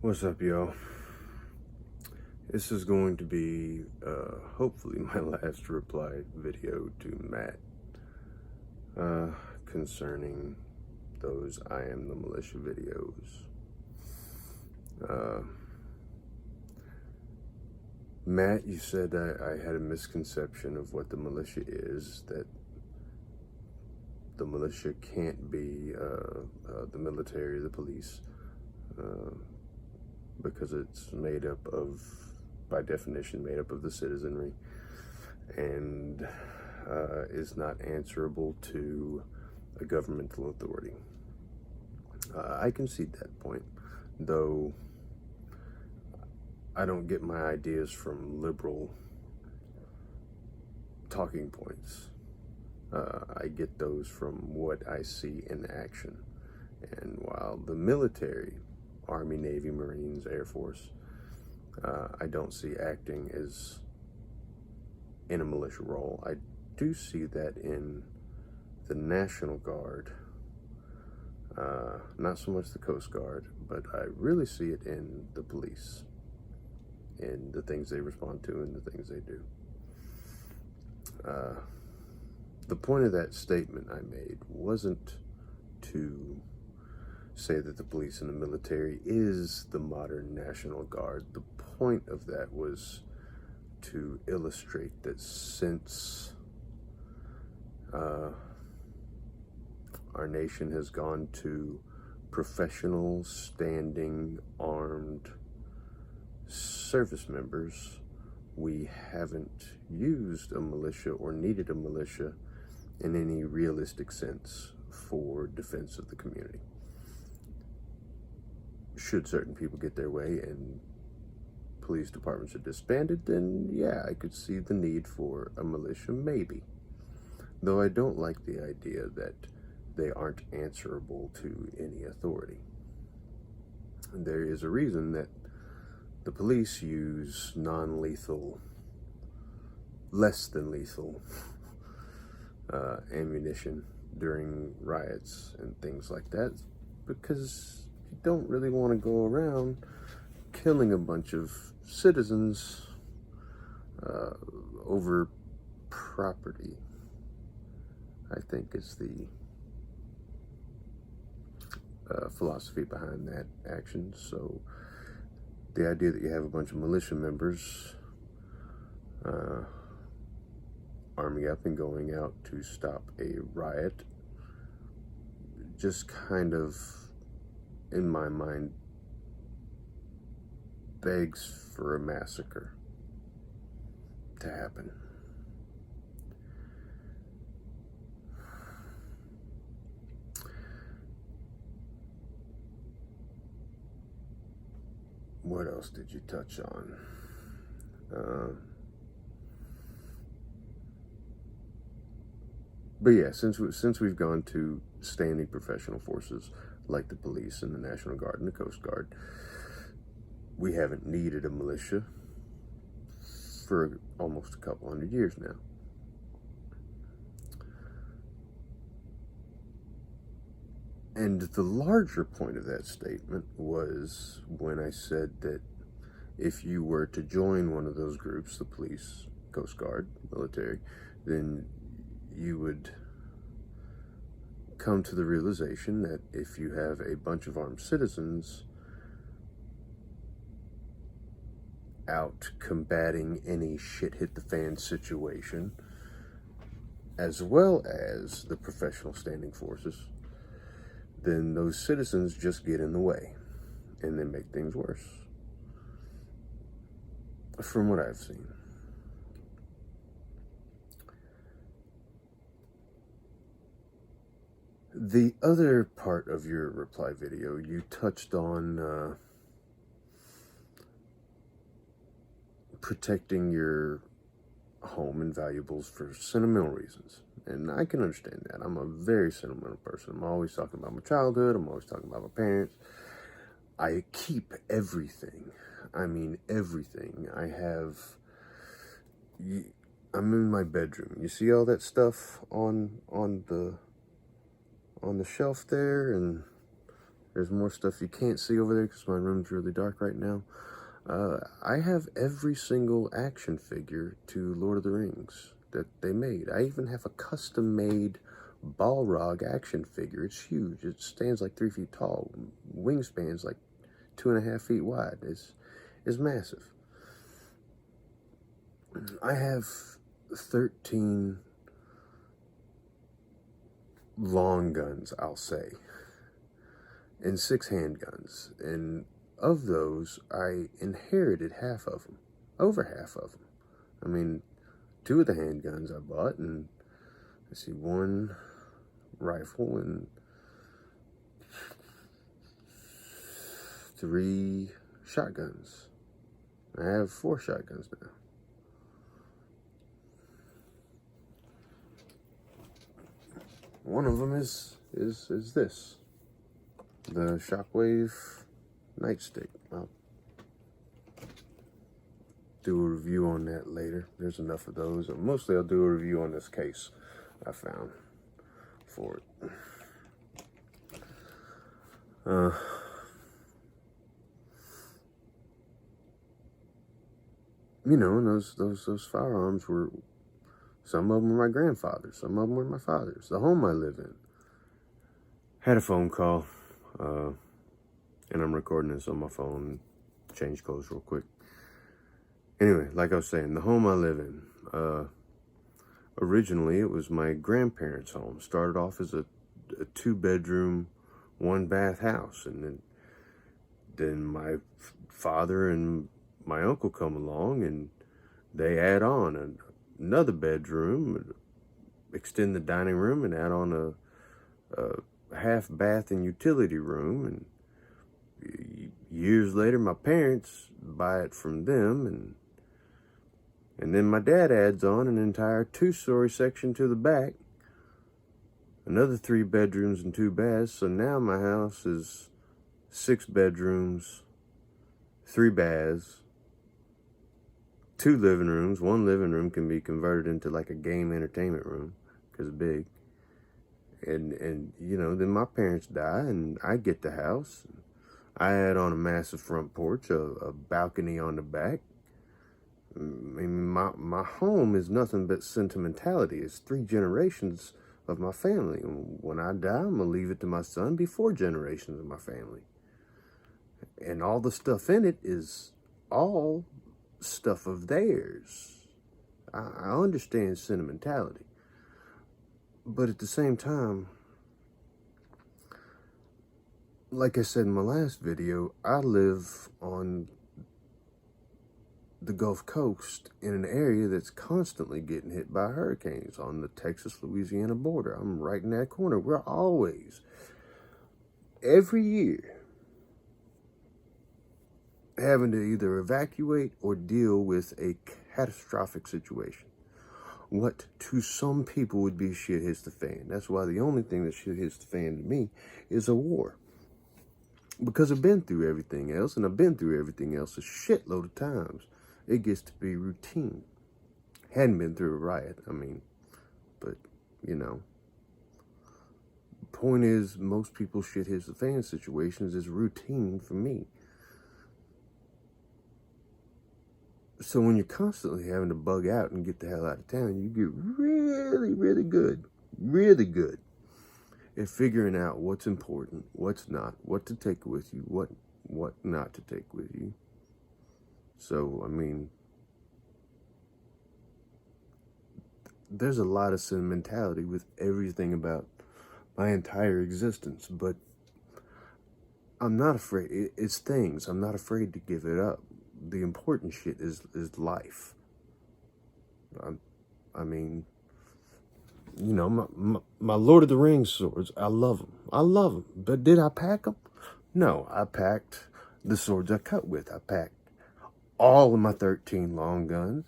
What's up, y'all? This is going to be hopefully my last reply video to Matt concerning those I Am the Militia videos. Matt, you said I had a misconception of what the militia is, that the militia can't be the military or the police, because it's made up of, by definition, made up of the citizenry, and is not answerable to a governmental authority. I concede that point, though I don't get my ideas from liberal talking points. I get those from what I see in action. And while the military, Army, Navy, Marines, Air Force, I don't see acting as in a militia role, I do see that in the National Guard, not so much the Coast Guard, but I really see it in the police, in the things they respond to and the things they do. The point of that statement I made wasn't to say that the police and the military is the modern National Guard. The point of that was to illustrate that since our nation has gone to professional, standing, armed service members, we haven't used a militia or needed a militia in any realistic sense for defense of the community. Should certain people get their way and police departments are disbanded, then yeah, I could see the need for a militia, maybe. Though I don't like the idea that they aren't answerable to any authority. There is a reason that the police use non-lethal, less than lethal ammunition during riots and things like that, because you don't really want to go around killing a bunch of citizens over property, I think is the philosophy behind that action. So the idea that you have a bunch of militia members arming up and going out to stop a riot just kind of, in my mind, begs for a massacre to happen. What else did you touch on? But yeah, since we've gone to standing professional forces like the police and the National Guard and the Coast Guard, we haven't needed a militia for almost a couple hundred years now. And the larger point of that statement was when I said that if you were to join one of those groups, the police, Coast Guard, military, then you would come to the realization that if you have a bunch of armed citizens out combating any shit hit the fan situation, as well as the professional standing forces, then those citizens just get in the way and they make things worse, from what I've seen. The other part of your reply video, you touched on protecting your home and valuables for sentimental reasons. And I can understand that. I'm a very sentimental person. I'm always talking about my childhood. I'm always talking about my parents. I keep everything. I mean, everything. I'm in my bedroom. You see all that stuff on the shelf there, and There's more stuff you can't see over there because my room's really dark right now. I have every single action figure to Lord of the Rings that they made. I even have a custom-made Balrog action figure. It's huge. It stands like 3 feet tall. Wingspan's like 2.5 feet wide. It's massive. I have 13 long guns, I'll say, and 6 handguns. And of those, I inherited half of them, over half of them. I mean, 2 of the handguns I bought, and let's see, 1 rifle and 3 shotguns. I have 4 shotguns now. One of them is this, the Shockwave nightstick. I'll do a review on that later. There's enough of those. Mostly I'll do a review on this case I found for it. You know, and those firearms were, some of them were my grandfather's, some of them were my father's. The home I live in had a phone call, and I'm recording this on my phone. Change clothes real quick. Anyway, like I was saying, the home I live in, originally it was my grandparents' home. Started off as a 2-bedroom, 1-bath house, and then my father and my uncle come along, and they add on another bedroom, extend the dining room, and add on a half bath and utility room. And years later, my parents buy it from them, and then my dad adds on an entire 2-story section to the back, another 3 bedrooms and 2 baths. So now my house is 6 bedrooms, 3 baths, 2 living rooms. 1 living room can be converted into like a game entertainment room because it's big. And you know, then my parents die and I get the house. I add on a massive front porch, a balcony on the back. I mean, my home is nothing but sentimentality. It's 3 generations of my family. And when I die, I'm going to leave it to my son, be 4 generations of my family. And all the stuff in it is all stuff of theirs. I understand sentimentality. But at the same time, like I said in my last video, I live on the Gulf Coast in an area that's constantly getting hit by hurricanes on the Texas-Louisiana border. I'm right in that corner. We're always, every year, having to either evacuate or deal with a catastrophic situation. What to some people would be shit hits the fan. That's why the only thing that shit hits the fan to me is a war. Because I've been through everything else, and I've been through everything else a shitload of times. It gets to be routine. Hadn't been through a riot, I mean, but, you know. Point is, most people's shit hits the fan situations is routine for me. So when you're constantly having to bug out and get the hell out of town, you get really, really good at figuring out what's important, what's not, what to take with you, what not to take with you. So, I mean, there's a lot of sentimentality with everything about my entire existence, but I'm not afraid. It's things. I'm not afraid to give it up. The important shit is life. I mean, you know, my Lord of the Rings swords, I love them. I love them. But did I pack them? No, I packed the swords I cut with. I packed all of my 13 long guns,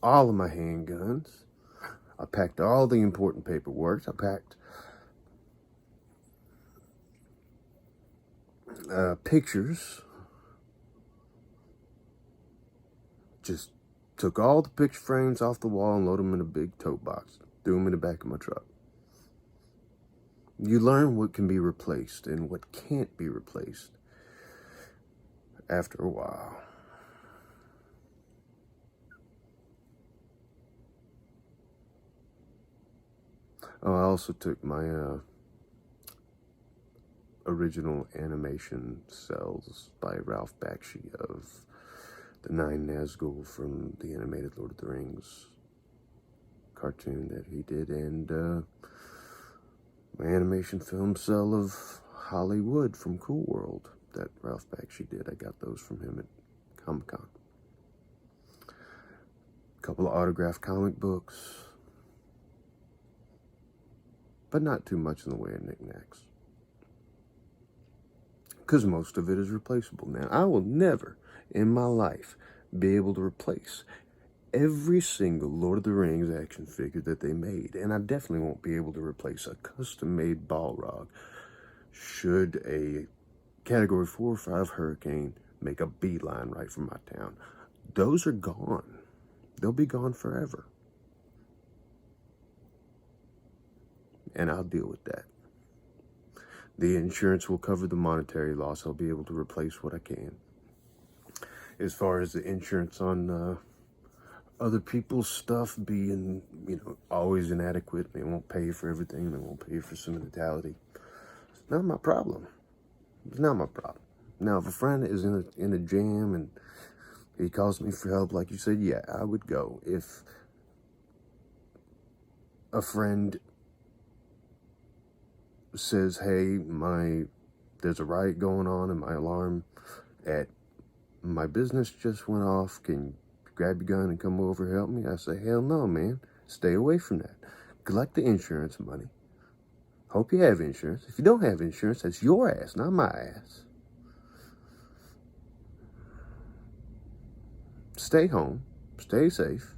all of my handguns. I packed all the important paperwork. I packed pictures. Just took all the picture frames off the wall and loaded them in a big tote box. Threw them in the back of my truck. You learn what can be replaced and what can't be replaced after a while. Oh, I also took my original animation cells by Ralph Bakshi of the Nine Nazgul from the animated Lord of the Rings cartoon that he did, and my animation film cell of Hollywood from Cool World that Ralph Bakshi did. I got those from him at Comic-Con. A couple of autographed comic books, but not too much in the way of knickknacks, because most of it is replaceable now. I will never in my life be able to replace every single Lord of the Rings action figure that they made, and I definitely won't be able to replace a custom-made Balrog should a Category 4 or 5 hurricane make a beeline right for my town. Those are gone. They'll be gone forever. And I'll deal with that. The insurance will cover the monetary loss. I'll be able to replace what I can. As far as the insurance on other people's stuff being, always inadequate, they won't pay for everything, they won't pay for sentimentality, it's not my problem. It's not my problem. Now, if a friend is in a jam and he calls me for help, like you said, yeah, I would go. If a friend says, hey, there's a riot going on and my alarm at my business just went off, can you grab your gun and come over and help me? I say, hell no, man. Stay away from that. Collect the insurance money. Hope you have insurance. If you don't have insurance, that's your ass, not my ass. Stay home. Stay safe.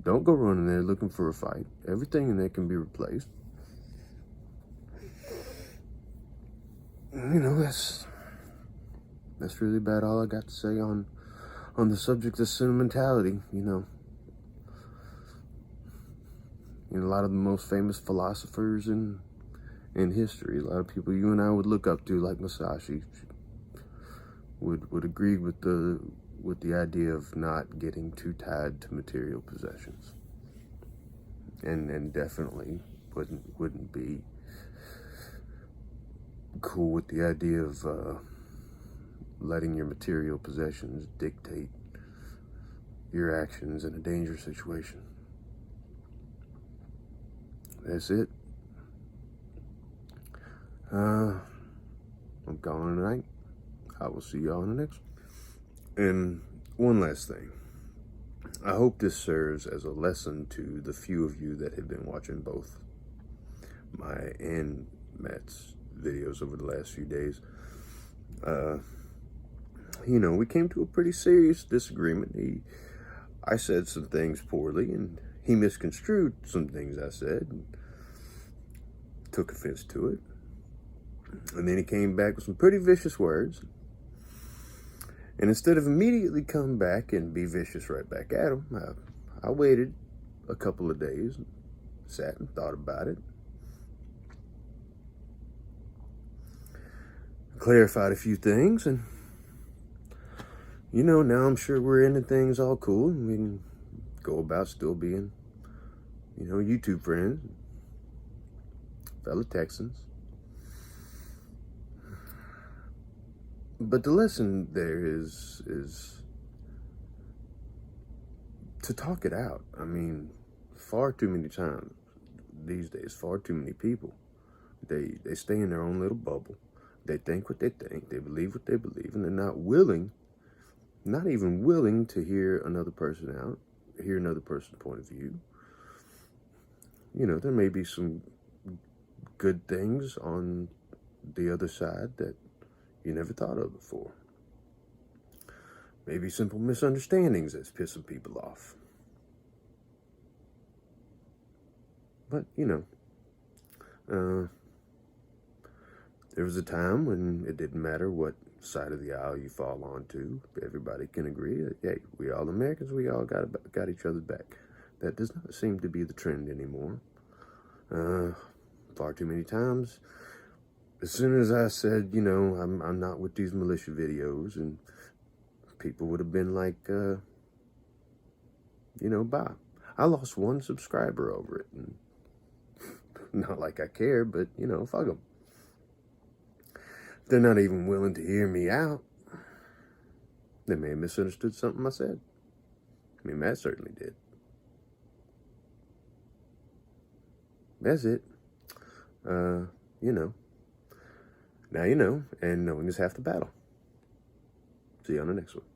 Don't go running there looking for a fight. Everything in there can be replaced. That's really about all I got to say on the subject of sentimentality. A lot of the most famous philosophers in history, a lot of people you and I would look up to, like Musashi, would agree with the idea of not getting too tied to material possessions, and definitely wouldn't be cool with the idea of letting your material possessions dictate your actions in a dangerous situation. That's it. I'm calling it a night. I will see y'all in the next one. And one last thing. I hope this serves as a lesson to the few of you that have been watching both my and Matt's videos over the last few days. We came to a pretty serious disagreement. I said some things poorly, and he misconstrued some things I said and took offense to it. And then he came back with some pretty vicious words. And instead of immediately come back and be vicious right back at him, I waited a couple of days, and sat and thought about it, clarified a few things, and now I'm sure we're into things all cool, and we can go about still being, YouTube friends, fellow Texans. But the lesson there is to talk it out. I mean, far too many times these days, far too many people, they stay in their own little bubble. They think what they think, they believe what they believe, and they're not even willing to hear another person out, hear another person's point of view. There may be some good things on the other side that you never thought of before. Maybe simple misunderstandings that's pissing people off. But, there was a time when it didn't matter what side of the aisle you fall onto. Everybody can agree that, hey, we all Americans, we all got each other back. That does not seem to be the trend anymore. far too many times. As soon as I said, you know, I'm not with these militia videos, and people would have been like, you know, bye. I lost 1 subscriber over it. And not like I care, but, you know, fuck them. They're not even willing to hear me out. They may have misunderstood something I said. I mean, Matt certainly did. That's it. You know. Now you know, and knowing is half the battle. See you on the next one.